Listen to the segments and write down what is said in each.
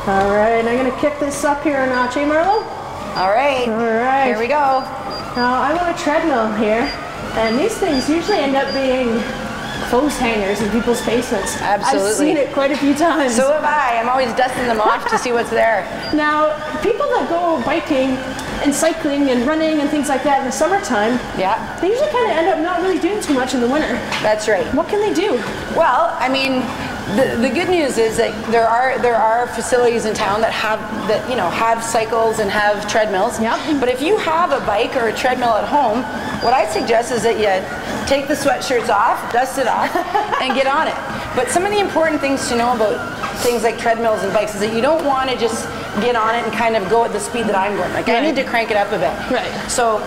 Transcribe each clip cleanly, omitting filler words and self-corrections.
All right, I'm gonna kick this up here a notch, eh, Marlo? All right. All right. Here we go. Now I'm on a treadmill here, and these things usually end up being clothes hangers in people's basements. Absolutely. I've seen it quite a few times. So have I. I'm always dusting them off to see what's there. Now, people that go biking and cycling and running and things like that in the summertime, Yeah. they usually kind of end up not really doing too much in the winter. That's right. What can they do? Well, I mean, the good news is that there are facilities in town that have cycles and have treadmills. Yep. But if you have a bike or a treadmill at home, what I'd suggest is that you take the sweatshirts off, dust it off, and get on it. But some of the important things to know about things like treadmills and bikes is that you don't want to just get on it and kind of go at the speed that I'm going. Like, I need to crank it up a bit. Right. So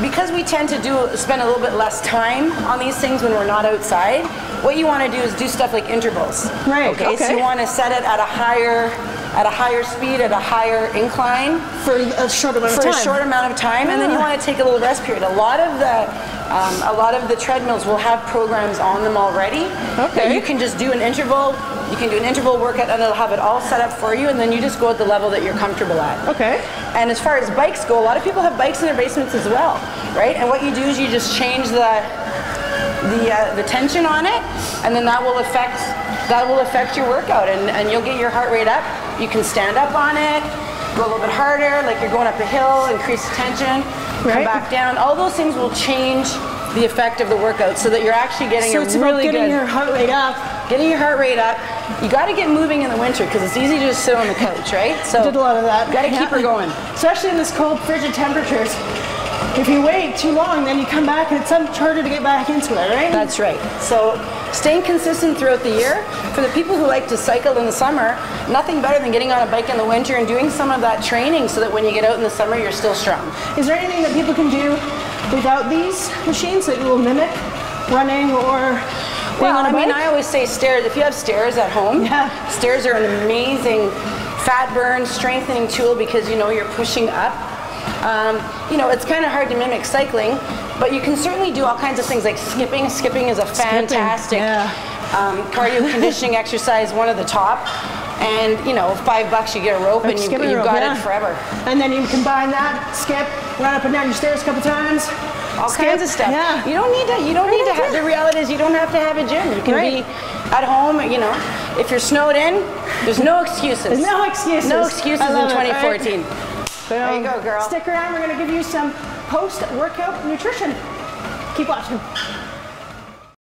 because we tend to spend a little bit less time on these things when we're not outside, what you want to do is do stuff like intervals. Right. Okay. So you want to set it at a higher speed, at a higher incline For a short amount of time. for a short amount of time, and then you want to take a little rest period. A lot of the treadmills will have programs on them already. Okay. That you can just do an interval. You can do an interval workout, and it'll have it all set up for you, and then you just go at the level that you're comfortable at. Okay. And as far as bikes go, a lot of people have bikes in their basements as well, right? And what you do is you just change the tension on it, and then that will affect your workout, and you'll get your heart rate up. You can stand up on it, go a little bit harder, like you're going up a hill, increase the tension, come back down. All those things will change the effect of the workout so that you're actually getting So it's about getting your heart rate up. Getting your heart rate up. You got to get moving in the winter because it's easy to just sit on the couch, right? So Did a lot of that. Got to keep her going. Especially in this cold, frigid temperatures. If you wait too long, then you come back and it's so much harder to get back into it, right? That's right. So staying consistent throughout the year. For the people who like to cycle in the summer, nothing better than getting on a bike in the winter and doing some of that training so that when you get out in the summer, you're still strong. Is there anything that people can do without these machines that will mimic running or being on a bike? I always say stairs. If you have stairs at home, stairs are an amazing fat burn strengthening tool because you're pushing up. It's kind of hard to mimic cycling, but you can certainly do all kinds of things like skipping. Skipping is a fantastic cardio conditioning exercise, one of the top. And $5 you get a rope and you've got it forever. And then you combine that, skip, run up and down your stairs a couple times. All kinds of stuff. Yeah. You don't need to have, the reality is you don't have to have a gym. You can be at home, if you're snowed in, there's no excuses. There's no excuses. No excuses in 2014. Right. There you go, girl. Stick around, we're going to give you some post-workout nutrition. Keep watching.